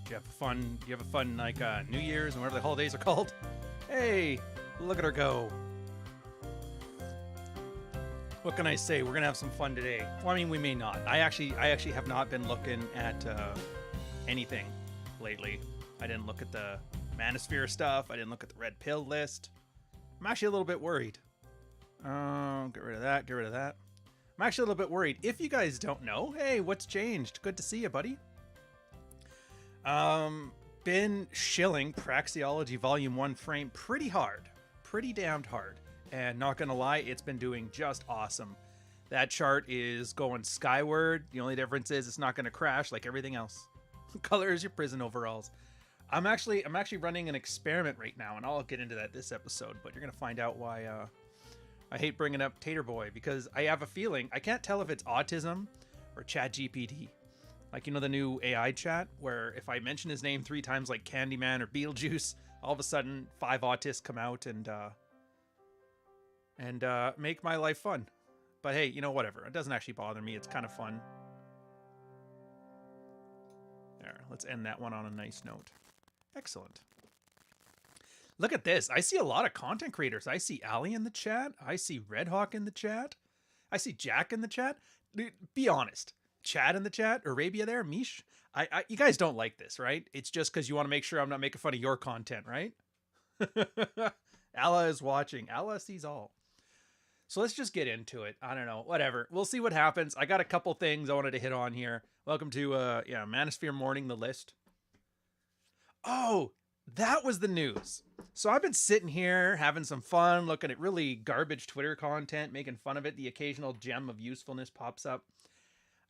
Do you have a fun like New Year's and whatever the holidays are called? Hey, look at her go. What can I say? We're gonna have some fun today. Well, I mean, we may not. I actually have not been looking at anything lately. I didn't look at the Manosphere stuff. I didn't look at the red pill list. I'm actually a little bit worried. Get rid of that. Get rid of that. I'm actually a little bit worried. If you guys don't know, hey, what's changed? Good to see you, buddy. Been shilling Praxeology Volume 1 frame pretty hard. Pretty damned hard. And not gonna lie, it's been doing just awesome. That chart is going skyward. The only difference is it's not gonna crash like everything else. Color is your prison overalls. I'm actually running an experiment right now, and I'll get into that this episode, but you're gonna find out why I hate bringing up Tater Boy, because I have a feeling, I can't tell if it's autism or ChatGPT. Like, you know, the new AI chat, where if I mention his name 3 times like Candyman or Beetlejuice, all of a sudden 5 autists come out and make my life fun. But hey, you know, whatever. It doesn't actually bother me. It's kind of fun. There, let's end that one on a nice note. Excellent. Look at this. I see a lot of content creators. I see Ali in the chat. I see Red Hawk in the chat. I see Jack in the chat. Be honest. Chad in the chat, Arabia there, Mish. You guys don't like this, right? It's just because you want to make sure I'm not making fun of your content, right? Allah is watching. Allah sees all. So let's just get into it. I don't know, whatever. We'll see what happens. I got a couple things I wanted to hit on here. Welcome to Manosphere Morning, the list. Oh, that was the news. So I've been sitting here having some fun, looking at really garbage Twitter content, making fun of it. The occasional gem of usefulness pops up.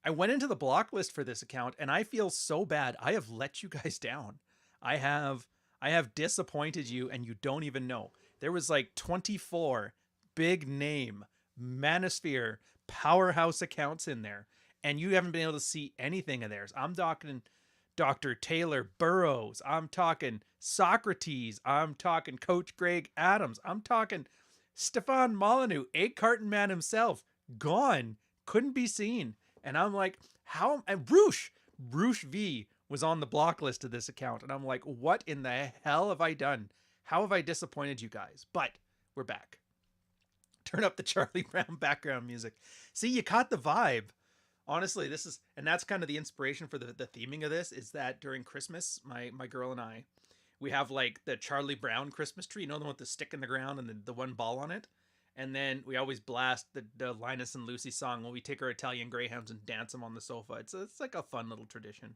I went into the block list for this account, and I feel so bad. I have let you guys down. I have disappointed you, and you don't even know. There was like 24 big name Manosphere powerhouse accounts in there, and you haven't been able to see anything of theirs. I'm talking Dr. Taylor Burrows. I'm talking Socrates. I'm talking Coach Greg Adams. I'm talking Stefan Molyneux, egg carton man himself, gone, couldn't be seen. And I'm like, how? And Roosh V was on the block list of this account. And I'm like, what in the hell have I done? How have I disappointed you guys? But we're back. Turn up the Charlie Brown background music. See, you caught the vibe. Honestly, this is, and that's kind of the inspiration for the theming of this, is that during Christmas, my girl and I, we have like the Charlie Brown Christmas tree, you know, the one with the stick in the ground and the one ball on it. And then we always blast the Linus and Lucy song when we take our Italian Greyhounds and dance them on the sofa. It's like a fun little tradition.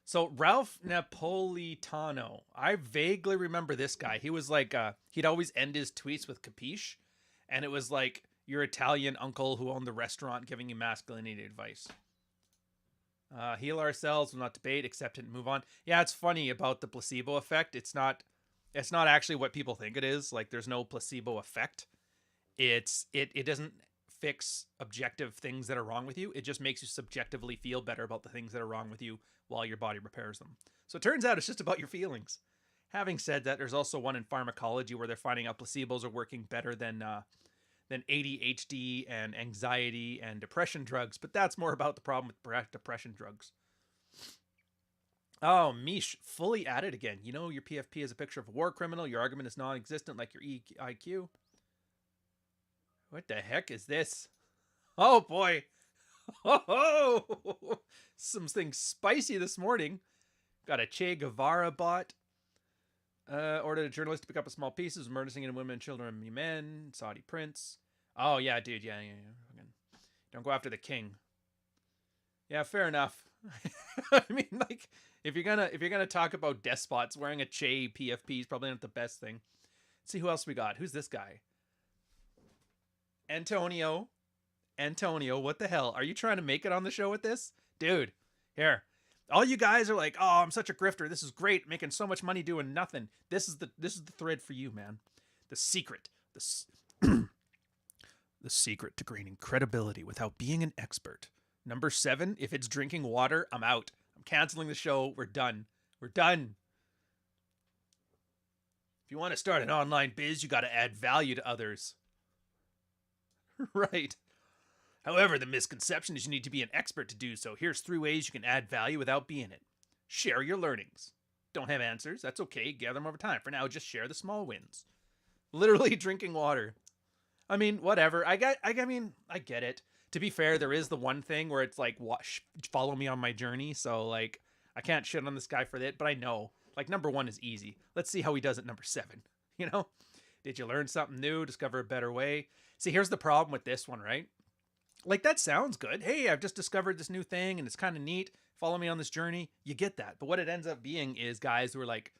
So Ralph Napolitano, I vaguely remember this guy. He was like, he'd always end his tweets with capiche. And it was like your Italian uncle who owned the restaurant giving you masculinity advice. Heal ourselves, will not debate, accept it, and move on. Yeah, it's funny about the placebo effect. It's not actually what people think it is. Like, there's no placebo effect. It doesn't fix objective things that are wrong with you. It just makes you subjectively feel better about the things that are wrong with you while your body repairs them. So it turns out it's just about your feelings. Having said that, there's also one in pharmacology where they're finding out placebos are working better than ADHD and anxiety and depression drugs. But that's more about the problem with depression drugs. Oh, Mish, fully at it again. You know, your PFP is a picture of a war criminal. Your argument is non-existent like your IQ. What the heck is this? Oh, boy. Oh, something spicy this morning. Got a Che Guevara bot. Ordered a journalist to pick up a small pieces of murdering in women, children, and men. Saudi prince. Oh, yeah, dude. Yeah. Don't go after the king. Yeah, fair enough. I mean, like, if you're gonna talk about despots, wearing a Che PFP is probably not the best thing. Let's see who else we got. Who's this guy? Antonio, what the hell? Are you trying to make it on the show with this? Dude, here. All you guys are like, oh, I'm such a grifter. This is great, making so much money doing nothing. This is the thread for you, man. The secret. The secret to gaining credibility without being an expert. Number 7, if it's drinking water, I'm out. I'm canceling the show. We're done. If you want to start an online biz, you got to add value to others. Right. However, the misconception is you need to be an expert to do so. Here's 3 ways you can add value without being it. Share your learnings. Don't have answers. That's okay. Gather them over time. For now, just share the small wins. Literally drinking water. I mean, whatever. I get it. To be fair, there is the one thing where it's like, follow me on my journey. So, like, I can't shit on this guy for that. But I know, like, number 1 is easy. Let's see how he does it number 7. You know? Did you learn something new? Discover a better way? See, here's the problem with this one, right? Like, that sounds good. Hey, I've just discovered this new thing and it's kind of neat. Follow me on this journey. You get that. But what it ends up being is guys who are like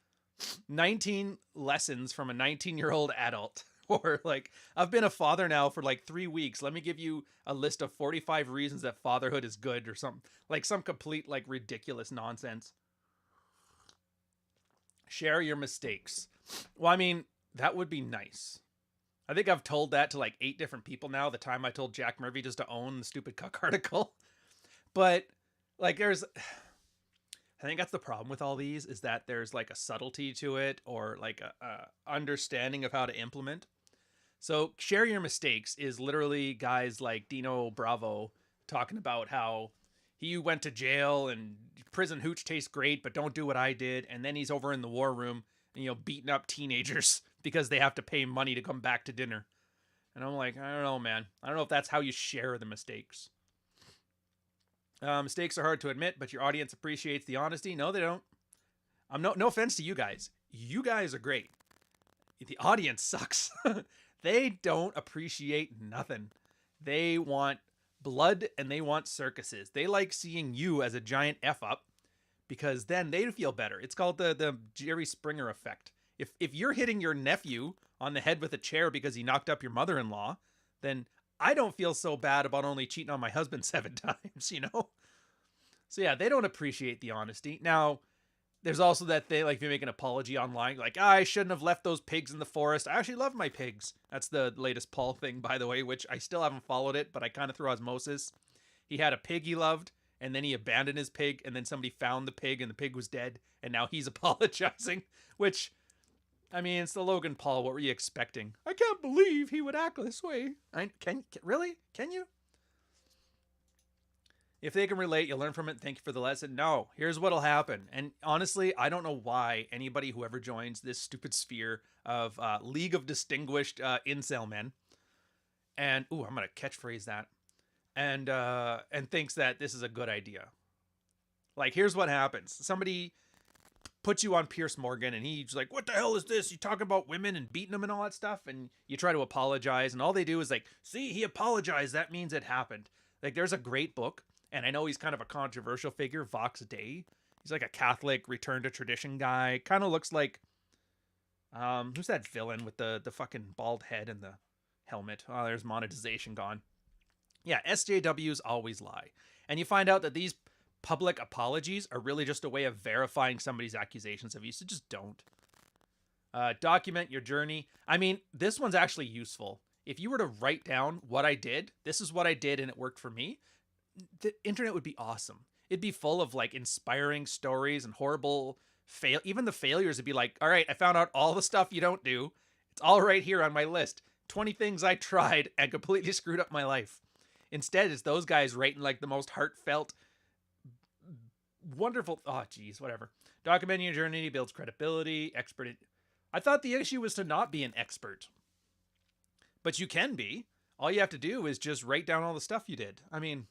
19 lessons from a 19-year-old adult. Or like, I've been a father now for like 3 weeks. Let me give you a list of 45 reasons that fatherhood is good or something. Like some complete like ridiculous nonsense. Share your mistakes. Well, I mean, that would be nice. I think I've told that to like 8 different people now. The time I told Jack Murphy just to own the stupid cuck article. But like I think that's the problem with all these is that there's like a subtlety to it or like a understanding of how to implement. So share your mistakes is literally guys like Dino Bravo talking about how he went to jail and prison hooch tastes great, but don't do what I did. And then he's over in the war room and, beating up teenagers because they have to pay money to come back to dinner. And I'm like, I don't know, man. I don't know if that's how you share the mistakes. Mistakes are hard to admit, but your audience appreciates the honesty. No, they don't. No offense to you guys. You guys are great. The audience sucks. They don't appreciate nothing. They want blood and they want circuses. They like seeing you as a giant F up because then they feel better. It's called the Jerry Springer effect. If you're hitting your nephew on the head with a chair because he knocked up your mother-in-law, then I don't feel so bad about only cheating on my husband 7 times, So yeah, they don't appreciate the honesty. Now, there's also that they like if you make an apology online, like I shouldn't have left those pigs in the forest. I actually love my pigs. That's the latest Paul thing, by the way, which I still haven't followed it, but I kind of through osmosis. He had a pig he loved, and then he abandoned his pig, and then somebody found the pig, and the pig was dead, and now he's apologizing. Which, I mean, it's the Logan Paul. What were you expecting? I can't believe he would act this way. Really? Can you? If they can relate, you'll learn from it. Thank you for the lesson. No, here's what'll happen. And honestly, I don't know why anybody who ever joins this stupid sphere of League of Distinguished Incel Men, and I'm gonna catchphrase that, and thinks that this is a good idea. Like, here's what happens: somebody puts you on Pierce Morgan, and he's like, "What the hell is this? You talking about women and beating them and all that stuff?" And you try to apologize, and all they do is like, "See, he apologized. That means it happened." Like, there's a great book. And I know he's kind of a controversial figure, Vox Day. He's like a Catholic return to tradition guy. Kind of looks like, who's that villain with the fucking bald head and the helmet? Oh, there's monetization gone. Yeah, SJWs always lie. And you find out that these public apologies are really just a way of verifying somebody's accusations of you, so just don't. Document your journey. I mean, this one's actually useful. If you were to write down what I did, this is what I did and it worked for me, the internet would be awesome. It'd be full of like inspiring stories and horrible even the failures would be like, all right, I found out all the stuff you don't do. It's all right here on my list. 20 things I tried and completely screwed up my life. Instead, it's those guys writing like the most heartfelt, wonderful, whatever. Documenting your journey builds credibility, I thought the issue was to not be an expert. But you can be. All you have to do is just write down all the stuff you did. I mean,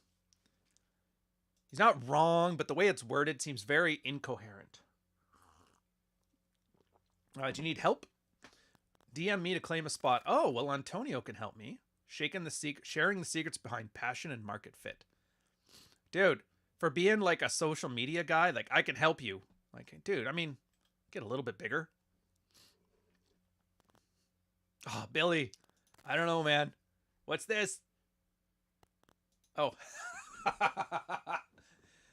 he's not wrong, but the way it's worded seems very incoherent. Do you need help? DM me to claim a spot. Oh, well, Antonio can help me. Sharing the secrets behind passion and market fit. Dude, for being like a social media guy, like I can help you. Like, dude, I mean, get a little bit bigger. Oh, Billy. I don't know, man. What's this? Oh.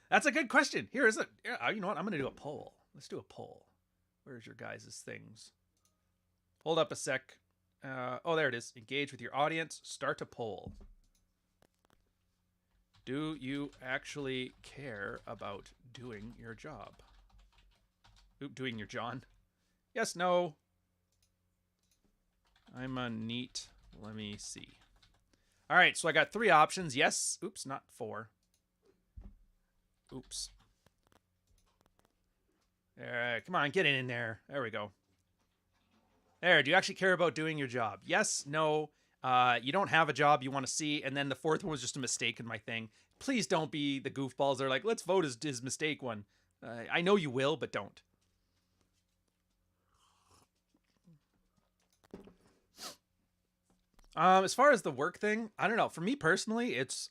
That's a good question. Here is it. You know what? I'm going to do a poll. Let's do a poll. Where's your guys' things? Hold up a sec. There it is. Engage with your audience. Start a poll. Do you actually care about doing your job? Doing your John? Yes, no. I'm a neat. Let me see. All right, so I got 3 options. Yes. Oops, not 4. Oops. All right, come on, get in there. There we go. There, do you actually care about doing your job? Yes, no. You don't have a job you want to see. And then the 4th one was just a mistake in my thing. Please don't be the goofballs. They're like, let's vote his mistake one. I know you will, but don't. As far as the work thing, I don't know. For me personally, it's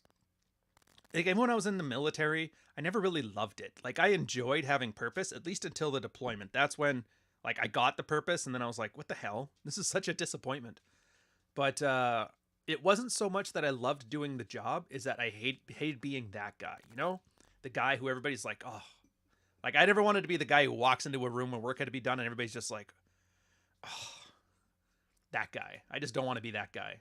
like when I was in the military, I never really loved it. Like I enjoyed having purpose, at least until the deployment. That's when like I got the purpose, and then I was like, what the hell? This is such a disappointment. But it wasn't so much that I loved doing the job, is that I hated being that guy, you know? The guy who everybody's like, oh. Like I never wanted to be the guy who walks into a room where work had to be done and everybody's just like, oh, that guy. I just don't want to be that guy.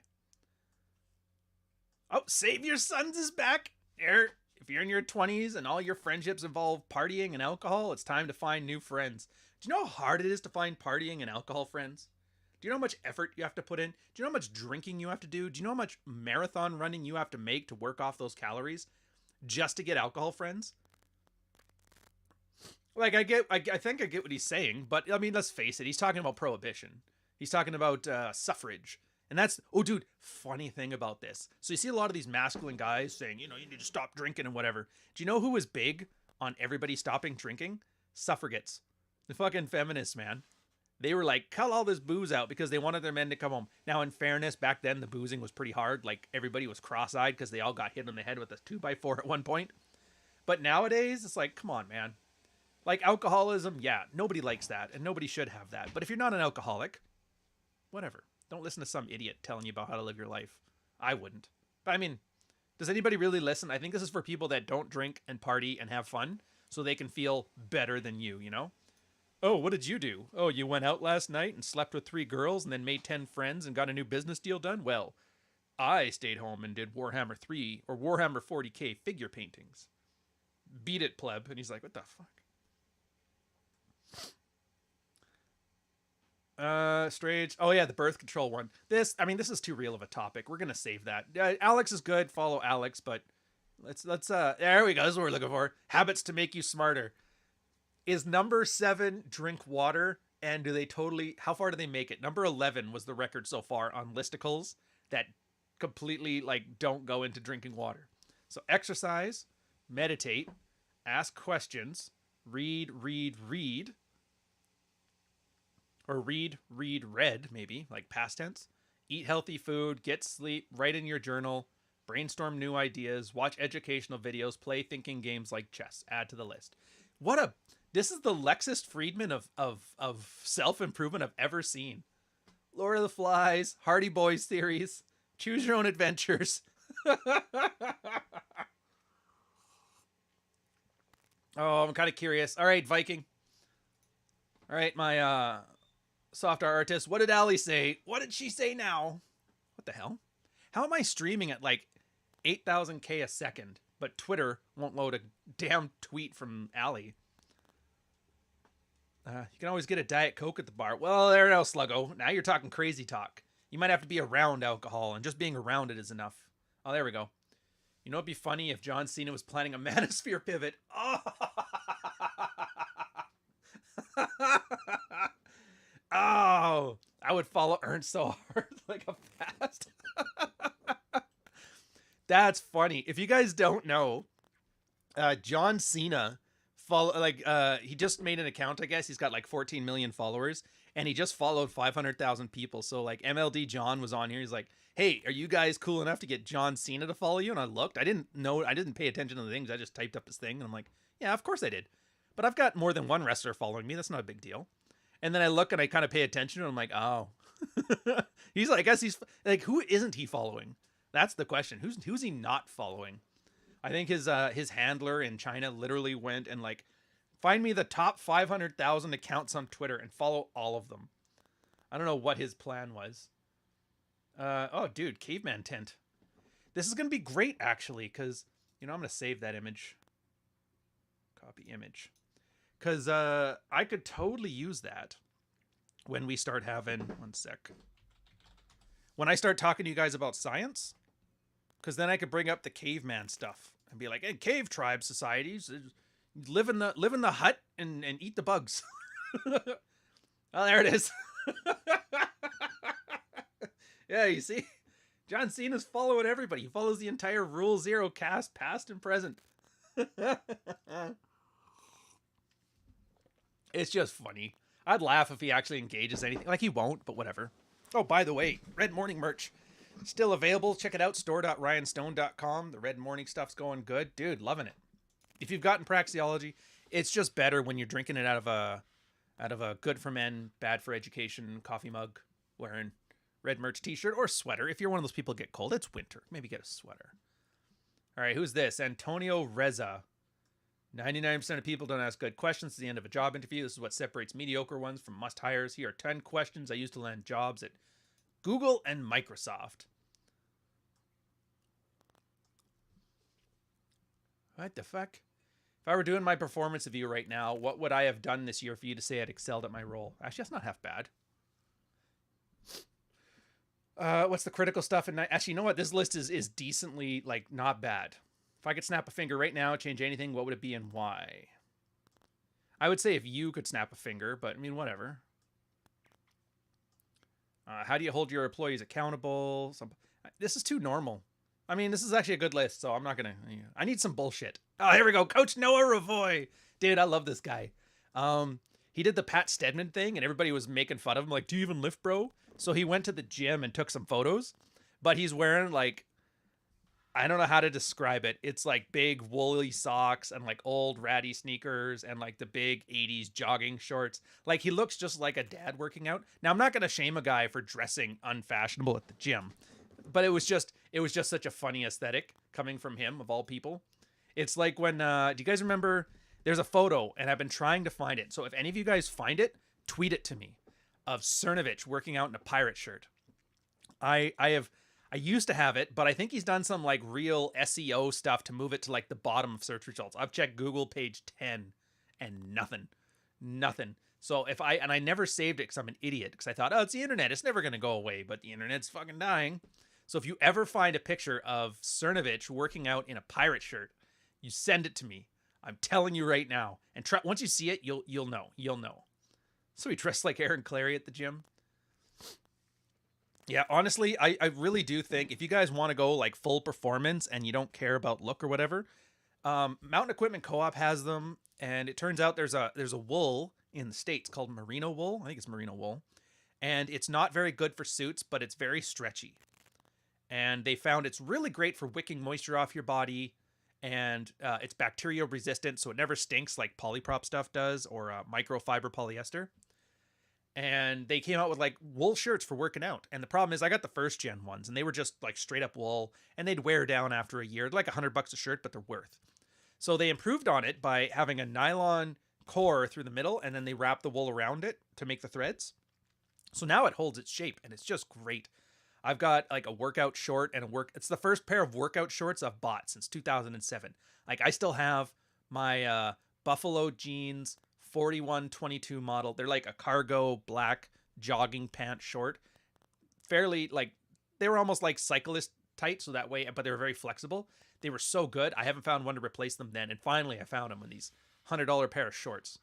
Oh, Save Your Sons is back. If you're in your 20s and all your friendships involve partying and alcohol, it's time to find new friends. Do you know how hard it is to find partying and alcohol friends? Do you know how much effort you have to put in? Do you know how much drinking you have to do? Do you know how much marathon running you have to make to work off those calories just to get alcohol friends? Like I think I get what he's saying, but I mean, let's face it. He's talking about prohibition. He's talking about suffrage. And that's, oh, dude, funny thing about this. So you see a lot of these masculine guys saying, you know, you need to stop drinking and whatever. Do you know who was big on everybody stopping drinking? Suffragettes. The fucking feminists, man. They were like, cut all this booze out because they wanted their men to come home. Now, in fairness, back then the boozing was pretty hard. Like everybody was cross-eyed because they all got hit on the head with a 2x4 at one point. But nowadays, it's like, come on, man. Like alcoholism, yeah, nobody likes that and nobody should have that. But if you're not an alcoholic, whatever. Don't listen to some idiot telling you about how to live your life. I wouldn't. But I mean, does anybody really listen? I think this is for people that don't drink and party and have fun so they can feel better than you know? Oh, what did you do? Oh, you went out last night and slept with 3 girls and then made 10 friends and got a new business deal done? Well, I stayed home and did Warhammer 3 or Warhammer 40K figure paintings. Beat it, pleb. And he's like, what the fuck? Strange. Oh yeah, the birth control one. This is too real of a topic. We're gonna save that. Alex is good. Follow Alex, but let's there we go. This is what we're looking for. Habits to make you smarter. Is number 7 drink water? And how far do they make it? Number 11 was the record so far on listicles that completely like don't go into drinking water. So exercise, meditate, ask questions, read, or read, maybe, like past tense. Eat healthy food, get sleep, write in your journal, brainstorm new ideas, watch educational videos, play thinking games like chess. Add to the list. This is the Lexus Friedman of self-improvement I've ever seen. Lord of the Flies, Hardy Boys theories, choose your own adventures. Oh, I'm kind of curious. All right, Viking. All right, my soft art artist. What did Allie say? What did she say now? What the hell? How am I streaming at like 8,000K a second, but Twitter won't load a damn tweet from Allie? You can always get a Diet Coke at the bar. Well, there now, Sluggo. Now you're talking crazy talk. You might have to be around alcohol, and just being around it is enough. Oh, there we go. You know, it'd be funny if John Cena was planning a Manosphere pivot. Oh! Oh, I would follow Ernst so hard like a fast. That's funny. If you guys don't know, John Cena he just made an account, I guess. He's got like 14 million followers and he just followed 500,000 people. So like MLD John was on here. He's like, "Hey, are you guys cool enough to get John Cena to follow you?" And I looked. I didn't pay attention to the things. I just typed up his thing and I'm like, "Yeah, of course I did." But I've got more than one wrestler following me. That's not a big deal. And then I look and I kind of pay attention and I'm like, "Oh." I guess he's like, who isn't he following? That's the question. Who's he not following? I think his handler in China literally went and like, find me the top 500,000 accounts on Twitter and follow all of them. I don't know what his plan was. Oh, dude, caveman tent. This is going to be great, actually, because, I'm going to save that image. Copy image. Because I could totally use that when we start having... One sec. When I start talking to you guys about science... because then I could bring up the caveman stuff and be like, "Hey, cave tribe societies live in the hut and eat the bugs." Oh, there it is. Yeah, you see, John Cena's following everybody. He follows the entire Rule Zero cast, past and present. It's just funny. I'd laugh if he actually engages anything. Like, he won't, but whatever. Oh, by the way, Red Morning merch still available. Check it out, store.ryanstone.com. The Red Morning stuff's going good. Dude, loving it. If you've gotten Praxeology, it's just better when you're drinking it out of a good for men, bad for education coffee mug, wearing Red merch t-shirt or sweater. If you're one of those people who get cold, it's winter. Maybe get a sweater. All right, who's this? Antonio Reza. 99% of people don't ask good questions at the end of a job interview. This is what separates mediocre ones from must-hires. Here are 10 questions I used to land jobs at Google and Microsoft. What the fuck? If I were doing my performance review right now, what would I have done this year for you to say I'd excelled at my role? Actually, that's not half bad. What's the critical stuff? And actually, you know what? This list is decently, like, not bad. If I could snap a finger right now, change anything, what would it be and why? I would say if you could snap a finger, but I mean, whatever. How do you hold your employees accountable? This is too normal. I mean, this is actually a good list, so I'm not going to... I need some bullshit. Oh, here we go. Coach Noah Ravoy. Dude, I love this guy. He did the Pat Stedman thing, and everybody was making fun of him, like, do you even lift, bro? So he went to the gym and took some photos, but he's wearing, like... I don't know how to describe it. It's like big woolly socks and like old ratty sneakers and like the big 80s jogging shorts. Like, he looks just like a dad working out. Now, I'm not going to shame a guy for dressing unfashionable at the gym, but it was just such a funny aesthetic coming from him, of all people. It's like when, do you guys remember, there's a photo and I've been trying to find it. So if any of you guys find it, tweet it to me, of Cernovich working out in a pirate shirt. I used to have it, but I think he's done some like real SEO stuff to move it to like the bottom of search results. I've checked Google page 10 and nothing. So I never saved it because I'm an idiot, because I thought, oh, it's the internet. It's never going to go away, but the internet's fucking dying. So if you ever find a picture of Cernovich working out in a pirate shirt, you send it to me. I'm telling you right now. And once you see it, you'll know. You'll know. So he dressed like Aaron Clary at the gym. Yeah, honestly, I really do think if you guys want to go like full performance and you don't care about look or whatever, Mountain Equipment Co-op has them, and it turns out there's a wool in the States called merino wool. I think it's merino wool, and it's not very good for suits, but it's very stretchy. And they found it's really great for wicking moisture off your body, and it's bacteria resistant, so it never stinks like polyprop stuff does, or microfiber polyester. And they came out with like wool shirts for working out. And the problem is I got the first gen ones and they were just like straight up wool, and they'd wear down after a year. They're like $100 a shirt, but they're worth. So they improved on it by having a nylon core through the middle, and then they wrap the wool around it to make the threads. So now it holds its shape and it's just great. I've got like a workout short and it's the first pair of workout shorts I've bought since 2007. Like, I still have my Buffalo jeans 4122 model. They're like a cargo black jogging pant short. Fairly, like, they were almost like cyclist tight, so that way, but they were very flexible. They were so good. I haven't found one to replace them then. And finally I found them in these $100 pair of shorts.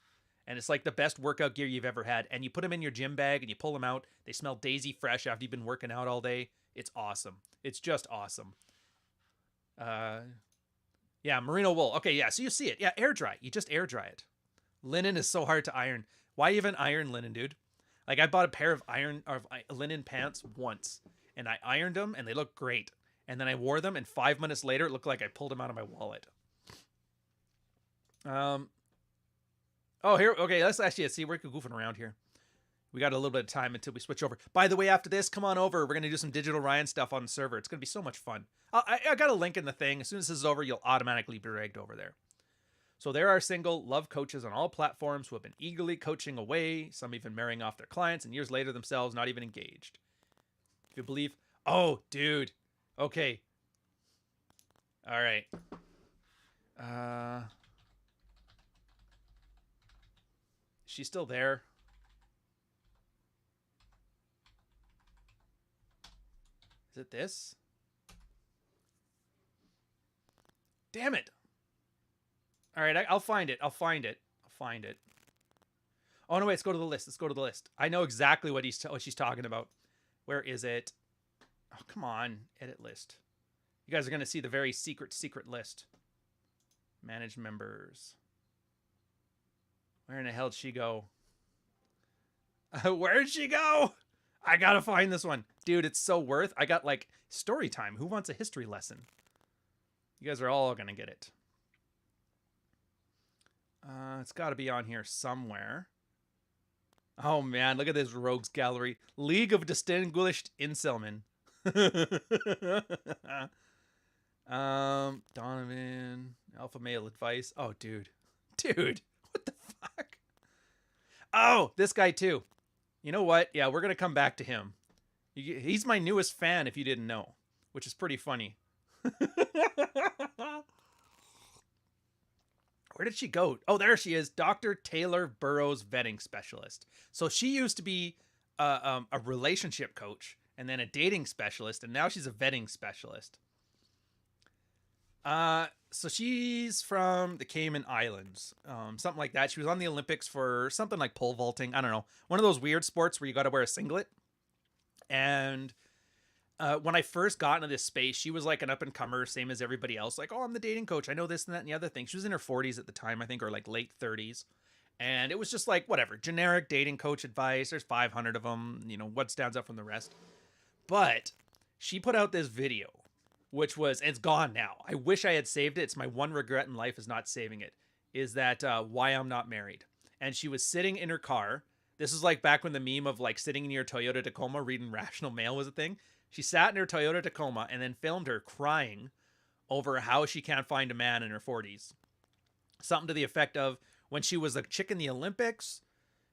And it's like the best workout gear you've ever had. And you put them in your gym bag and you pull them out. They smell daisy fresh after you've been working out all day. It's awesome. It's just awesome. Yeah, merino wool. Okay, yeah, so you see it. Yeah, air dry. You just air dry it. Linen is so hard to iron. Why even iron linen, dude? Like, I bought a pair of linen pants once, and I ironed them, and they looked great. And then I wore them, and 5 minutes later, it looked like I pulled them out of my wallet. Oh, here, okay, let's see, we're goofing around here. We got a little bit of time until we switch over. By the way, after this, come on over. We're going to do some Digital Ryan stuff on the server. It's going to be so much fun. I got a link in the thing. As soon as this is over, you'll automatically be dragged over there. So there are single love coaches on all platforms who have been eagerly coaching away, some even marrying off their clients, and years later themselves not even engaged. If you believe... Oh, dude. Okay. All right. She's still there. Is it this? Damn it. All right, I'll find it. I'll find it. I'll find it. Oh, no, wait. Let's go to the list. Let's go to the list. I know exactly what she's talking about. Where is it? Oh, come on. Edit list. You guys are going to see the very secret list. Manage members. Where in the hell did she go? Where'd she go? I got to find this one. Dude, it's so worth. I got like story time. Who wants a history lesson? You guys are all going to get it. It's got to be on here somewhere. Oh, man. Look at this rogues gallery. League of Distinguished Incelmen. Donovan. Alpha male advice. Oh, dude. Dude. What the fuck? Oh, this guy too. You know what? Yeah, we're going to come back to him. He's my newest fan if you didn't know, which is pretty funny. Where did she go? Oh, there she is. Dr. Taylor Burrows, vetting specialist. So she used to be a relationship coach and then a dating specialist, and now she's a vetting specialist. So she's from the Cayman Islands, something like that. She was on the Olympics for something like pole vaulting. I don't know. One of those weird sports where you got to wear a singlet. And when I first got into this space, she was like an up-and-comer, same as everybody else. Like, oh, I'm the dating coach. I know this and that and the other thing. She was in her 40s at the time, I think, or like late 30s. And it was just like, whatever, generic dating coach advice. There's 500 of them. You know, what stands out from the rest? But she put out this video, which was, it's gone now. I wish I had saved it. It's my one regret in life is not saving it, is that why I'm not married. And she was sitting in her car. This is like back when the meme of like sitting in your Toyota Tacoma reading Rational Mail was a thing. She sat in her Toyota Tacoma and then filmed her crying over how she can't find a man in her 40s. Something to the effect of when she was a chick in the Olympics,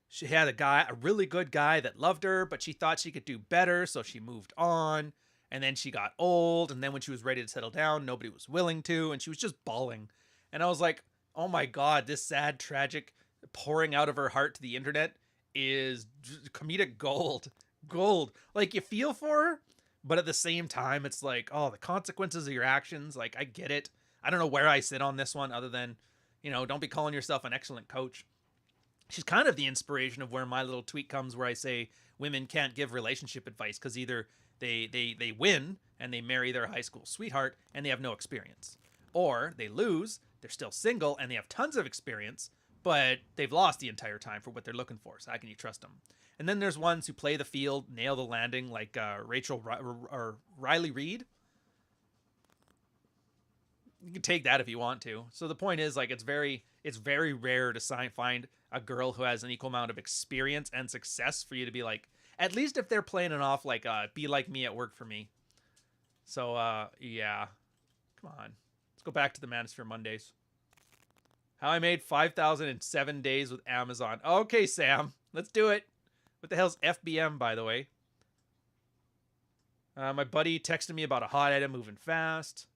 she had a really good guy that loved her, but she thought she could do better, so she moved on. And then she got old, and then when she was ready to settle down, nobody was willing to, and she was just bawling. And I was like, oh my God, this sad, tragic pouring out of her heart to the internet is comedic gold. Gold. Like, you feel for her, but at the same time, it's like, oh, the consequences of your actions. Like, I get it. I don't know where I sit on this one other than, you know, don't be calling yourself an excellent coach. She's kind of the inspiration of where my little tweet comes where I say women can't give relationship advice because either they win and they marry their high school sweetheart and they have no experience. Or they lose, they're still single and they have tons of experience, but they've lost the entire time for what they're looking for. So how can you trust them? And then there's ones who play the field, nail the landing, like or Riley Reid. You can take that if you want to. So the point is, like, it's very rare to find a girl who has an equal amount of experience and success for you to be like, at least if they're playing it off like, be like me at work for me. So, yeah. Come on. Let's go back to the Manosphere Mondays. How I made 5,000 in 7 days with Amazon. Okay, Sam. Let's do it. What the hell's FBM, by the way? My buddy texted me about a hot item moving fast.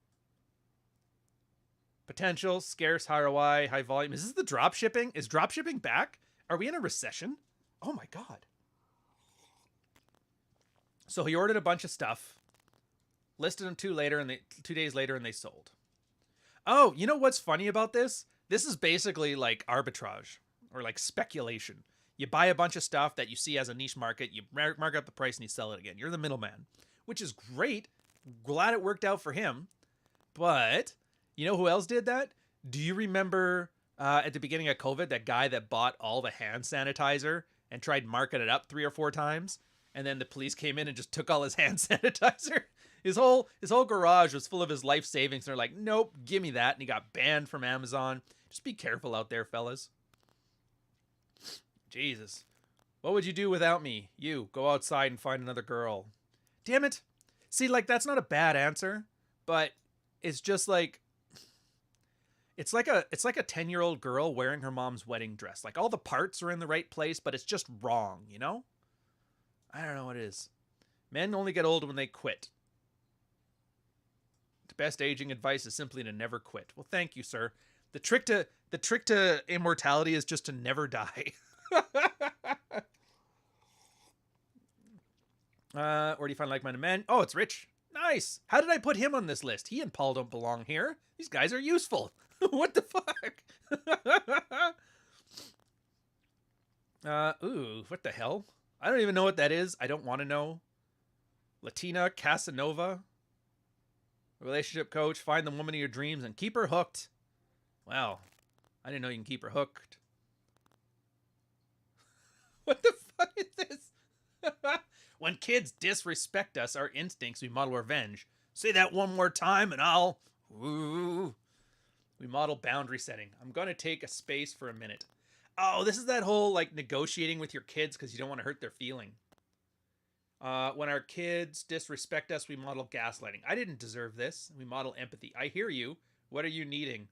Potential, scarce, high ROI, high volume. Is this the drop shipping? Is drop shipping back? Are we in a recession? Oh my God. So he ordered a bunch of stuff, listed them 2 days later, and they sold. Oh, you know what's funny about this? This is basically like arbitrage or like speculation. You buy a bunch of stuff that you see as a niche market, you mark up the price and you sell it again. You're the middleman, which is great. Glad it worked out for him. But you know who else did that? Do you remember at the beginning of COVID, that guy that bought all the hand sanitizer and tried to market it up 3 or 4 times? And then the police came in and just took all his hand sanitizer. His whole garage was full of his life savings. And they're like, nope, give me that. And he got banned from Amazon. Just be careful out there, fellas. Jesus. What would you do without me? You, go outside and find another girl. Damn it. See, like, that's not a bad answer, but it's just like, it's like a 10-year-old girl wearing her mom's wedding dress. Like, all the parts are in the right place, but it's just wrong, you know? I don't know what it is. Men only get old when they quit. The best aging advice is simply to never quit. Well, thank you, sir. The trick to immortality is just to never die. Where do you find like-minded men? Oh, it's Rich. Nice. How did I put him on this list? He and Paul don't belong here. These guys are useful. What the fuck? Ooh, what the hell? I don't even know what that is. I don't want to know. Latina Casanova. Relationship coach. Find the woman of your dreams and keep her hooked. Wow. I didn't know you can keep her hooked. What the fuck is this? When kids disrespect us, our instincts, we model revenge. Say that one more time and I'll... Ooh. We model boundary setting. I'm going to take a space for a minute. Oh, this is that whole, like, negotiating with your kids because you don't want to hurt their feeling. When our kids disrespect us, we model gaslighting. I didn't deserve this. We model empathy. I hear you. What are you needing?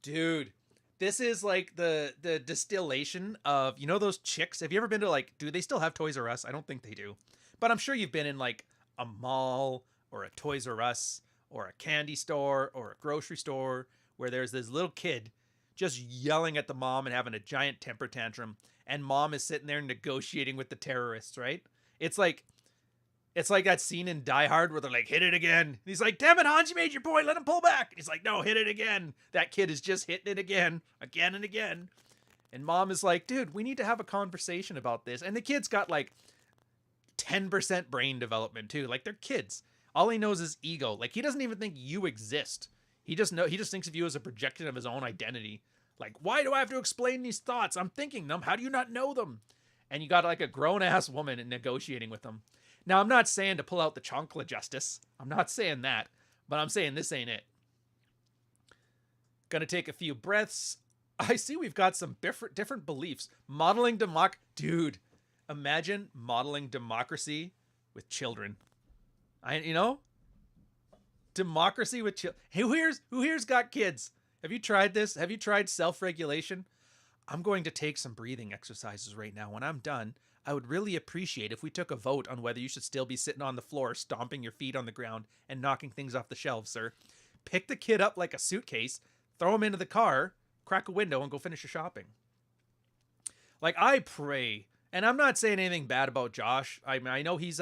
Dude, this is like the distillation of, you know those chicks? Have you ever been to, like, do they still have Toys R Us? I don't think they do. But I'm sure you've been in, like, a mall or a Toys R Us or a candy store or a grocery store where there's this little kid just yelling at the mom and having a giant temper tantrum, and mom is sitting there negotiating with the terrorists, right? It's like that scene in Die Hard where they're like, hit it again. And he's like, damn it, Hans, you made your point. Let him pull back. And he's like, no, hit it again. That kid is just hitting it again and again. And mom is like, dude, we need to have a conversation about this. And the kid's got like 10% brain development too. Like, they're kids. All he knows is ego. Like, he doesn't even think you exist. He just thinks of you as a projection of his own identity. Like, why do I have to explain these thoughts? I'm thinking them. How do you not know them? And you got like a grown-ass woman negotiating with them. Now, I'm not saying to pull out the chancla justice. I'm not saying that. But I'm saying this ain't it. Gonna take a few breaths. I see we've got some different beliefs. Modeling Dude, imagine modeling democracy with children. Democracy with children. Hey, who here's got kids? Have you tried this? Have you tried self-regulation? I'm going to take some breathing exercises right now. When I'm done, I would really appreciate if we took a vote on whether you should still be sitting on the floor, stomping your feet on the ground and knocking things off the shelves, sir. Pick the kid up like a suitcase, throw him into the car, crack a window, and go finish your shopping. Like, I pray, and I'm not saying anything bad about Josh. I mean, I know he's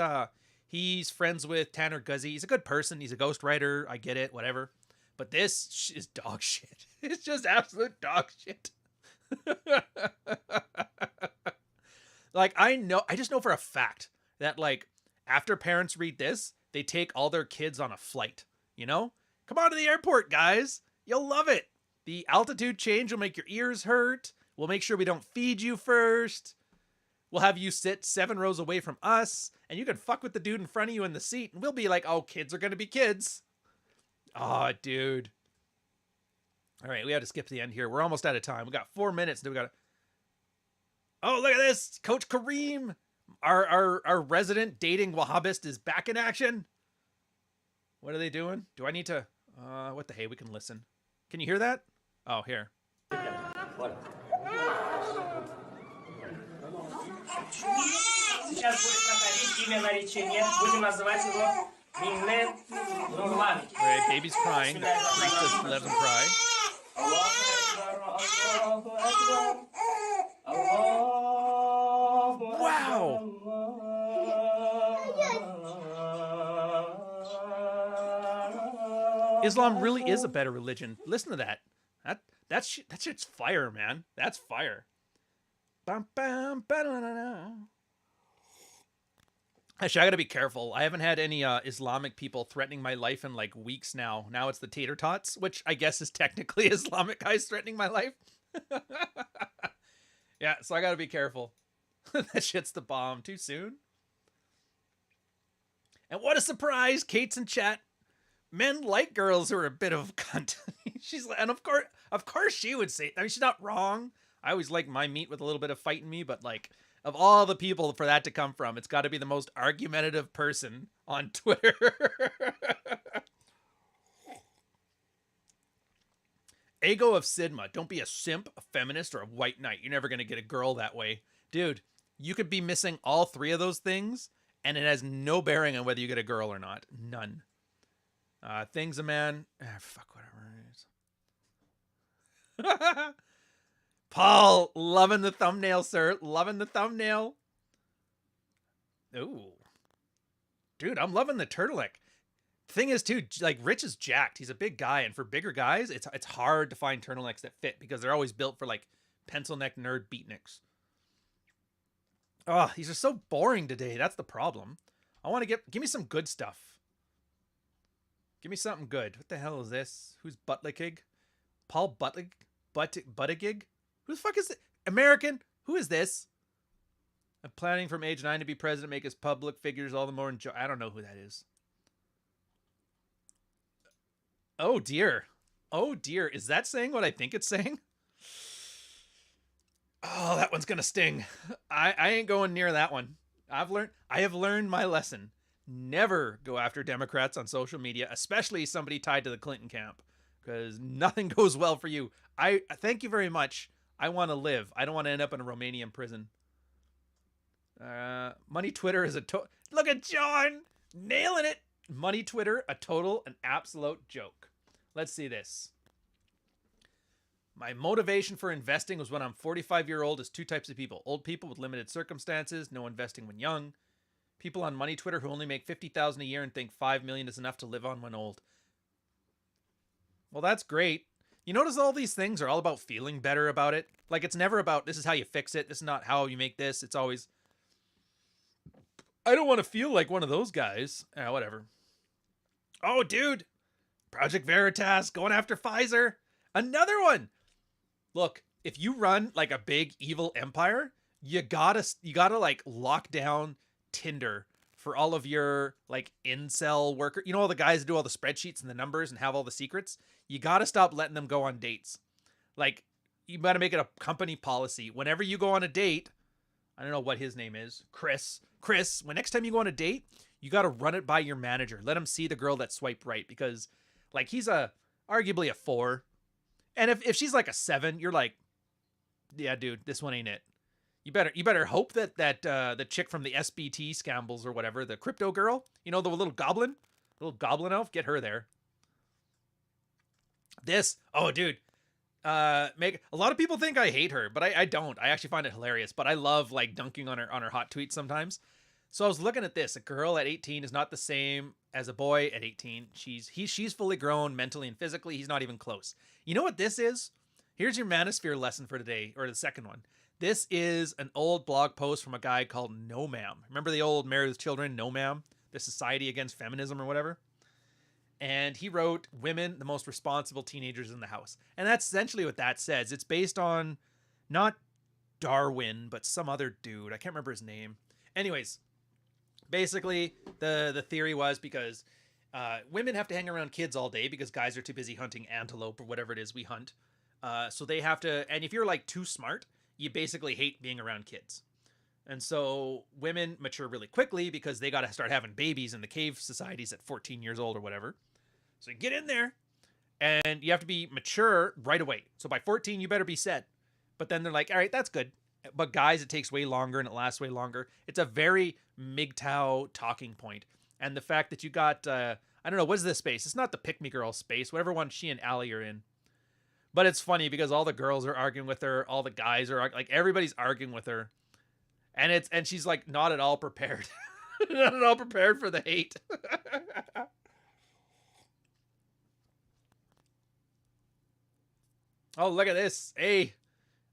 friends with Tanner Guzzi. He's a good person. He's a ghostwriter. I get it, whatever. But this is dog shit. It's just absolute dog shit. Like, I just know for a fact that, like, after parents read this, they take all their kids on a flight, you know? Come on to the airport, guys. You'll love it. The altitude change will make your ears hurt. We'll make sure we don't feed you first. We'll have you sit 7 rows away from us, and you can fuck with the dude in front of you in the seat, and we'll be like, oh, kids are going to be kids. Oh, dude. All right, we have to skip to the end here. We're almost out of time. We got 4 minutes. Then we got. Oh, look at this, Coach Kareem, our resident dating Wahhabist is back in action. What are they doing? Do I need to? What the hey? We can listen. Can you hear that? Oh, here. Сейчас будет проходить имя наречения. Будем называть его Минле Нурлан. Right, baby's crying. Priest just let him cry. Wow. Islam really is a better religion. Listen to that. That shit's fire, man. That's fire. Bum, bum, ba-da-da-da. Actually, I gotta be careful. I haven't had any Islamic people threatening my life in like weeks now. Now it's the tater tots, which I guess is technically Islamic guys threatening my life. Yeah, so I gotta be careful. That shit's the bomb. Too soon. And what a surprise, Kate's in chat. Men like girls who are a bit of a cunt. She's like, and of course she would say. I mean, she's not wrong. I always like my meat with a little bit of fight in me, but like, of all the people for that to come from, it's got to be the most argumentative person on Twitter. Ego of Sigma. Don't be a simp, a feminist, or a white knight. You're never going to get a girl that way. Dude, you could be missing all 3 of those things, and it has no bearing on whether you get a girl or not. None. Things a man... fuck, whatever it is. Paul, loving the thumbnail, sir. Loving the thumbnail. Ooh. Dude, I'm loving the turtleneck. Thing is too, like Rich is jacked. He's a big guy, and for bigger guys, it's hard to find turtlenecks that fit because they're always built for like pencil neck nerd beatniks. Oh, these are so boring today. That's the problem. I want to give me some good stuff. Give me something good. What the hell is this? Who's Buttigieg? Paul Buttigieg? Who the fuck is it? American? Who is this? I'm planning from age 9 to be president, make his public figures all the more enjoy. I don't know who that is. Oh dear. Oh dear. Is that saying what I think it's saying? Oh, that one's gonna sting. I ain't going near that one. I have learned my lesson. Never go after Democrats on social media, especially somebody tied to the Clinton camp, because nothing goes well for you. I thank you very much. I want to live. I don't want to end up in a Romanian prison. Money Twitter is look at John nailing it. Money Twitter, a total and absolute joke. Let's see this. My motivation for investing was when I'm 45-year-old is two types of people. Old people with limited circumstances, no investing when young. People on Money Twitter who only make $50,000 a year and think $5 million is enough to live on when old. Well, that's great. You notice all these things are all about feeling better about it. Like, it's never about this is how you fix it. This is not how you make this. It's always, I don't want to feel like one of those guys. Whatever. Oh, dude. Project Veritas going after Pfizer. Another one. Look, if you run like a big evil empire, you gotta like lock down Tinder for all of your like incel worker. You know, all the guys that do all the spreadsheets and the numbers and have all the secrets. You gotta stop letting them go on dates. Like, you gotta make it a company policy. Whenever you go on a date, I don't know what his name is, Chris, when next time you go on a date, you gotta run it by your manager. Let him see the girl that swiped right, because like he's arguably a 4. And if she's like a 7, you're like, yeah, dude, this one ain't it. You better hope that the chick from the SBT scambles or whatever, the crypto girl, you know, the little goblin elf, get her there. Oh, dude, a lot of people think I hate her, but I don't. I actually find it hilarious. But I love like dunking on her hot tweets sometimes. So I was looking at this. A girl at 18 is not the same as a boy at 18. She's fully grown mentally and physically. He's not even close. You know what this is? Here's your Manosphere lesson for today, or the second one. This is an old blog post from a guy called No Ma'am. Remember the old Married with Children, No Ma'am? The Society Against Feminism or whatever? And he wrote, women, the most responsible teenagers in the house. And that's essentially what that says. It's based on not Darwin, but some other dude. I can't remember his name. Anyways, basically, the theory was because women have to hang around kids all day because guys are too busy hunting antelope or whatever it is we hunt. So they have to, and if you're like too smart, you basically hate being around kids. And so women mature really quickly because they got to start having babies in the cave societies at 14 years old or whatever. So you get in there and you have to be mature right away. So by 14, you better be set. But then they're like, all right, that's good. But guys, it takes way longer and it lasts way longer. It's a very MGTOW talking point. And the fact that you got, I don't know, what is this space? It's not the Pick Me Girl space, whatever one she and Allie are in. But it's funny because all the girls are arguing with her. All the guys are like, everybody's arguing with her. And she's like not at all prepared. Not at all prepared for the hate. Oh, look at this. Hey,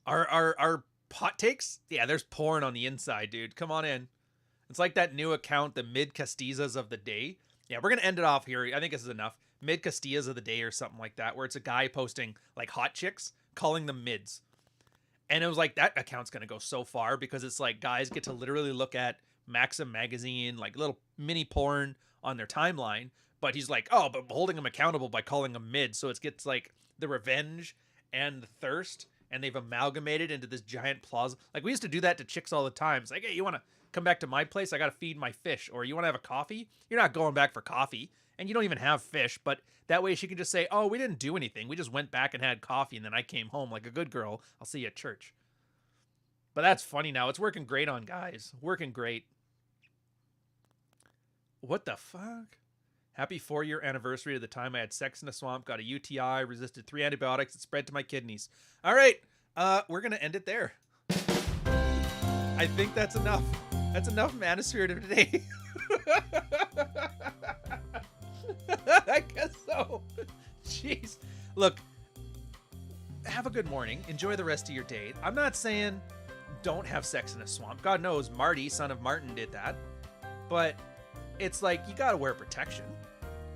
our hot takes? Yeah, there's porn on the inside, dude. Come on in. It's like that new account, the Mid Castizas of the Day. Yeah, we're going to end it off here. I think this is enough. Mid Castillas of the Day or something like that, where it's a guy posting like hot chicks, calling them mids. And it was like, that account's going to go so far because it's like guys get to literally look at Maxim magazine, like little mini porn on their timeline. But he's like, oh, but holding them accountable by calling them mid. So it gets like the revenge and the thirst, and they've amalgamated into this giant plaza. Like, we used to do that to chicks all the time. It's like, hey, you want to come back to my place? I got to feed my fish. Or you want to have a coffee? You're not going back for coffee. And you don't even have fish. But that way she can just say, oh, we didn't do anything. We just went back and had coffee, and then I came home like a good girl. I'll see you at church. But that's funny now. It's working great on guys. Working great. What the fuck? Happy 4-year anniversary to the time I had sex in a swamp, got a UTI, resisted 3 antibiotics, it spread to my kidneys. All right, we're going to end it there. I think that's enough. That's enough Manosphere today. Look, have a good morning. Enjoy the rest of your day. I'm not saying don't have sex in a swamp. God knows Marty, son of Martin, did that. But it's like, you gotta wear protection.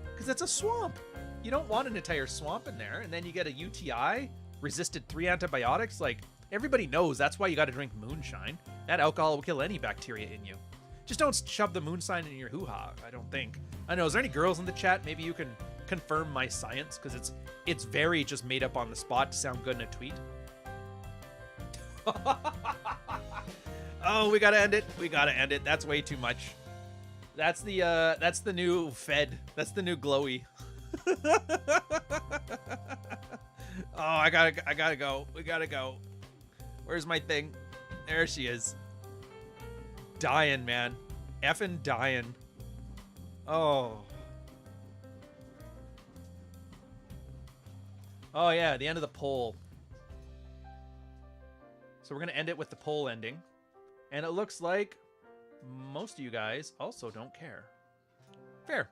Because it's a swamp. You don't want an entire swamp in there, and then you get a UTI, resisted 3 antibiotics. Like, everybody knows that's why you gotta drink moonshine. That alcohol will kill any bacteria in you. Just don't shove the moonshine in your hoo-ha, I don't think. I know, is there any girls in the chat? Maybe you can confirm my science, because it's very just made up on the spot to sound good in a tweet. Oh, we gotta end it. We gotta end it. That's way too much. That's the new Fed. That's the new glowy. Oh, I gotta go. We gotta go. Where's my thing? There she is. Dying, man. Effing dying. Oh. Oh, yeah, the end of the poll. So we're going to end it with the poll ending. And it looks like most of you guys also don't care. Fair.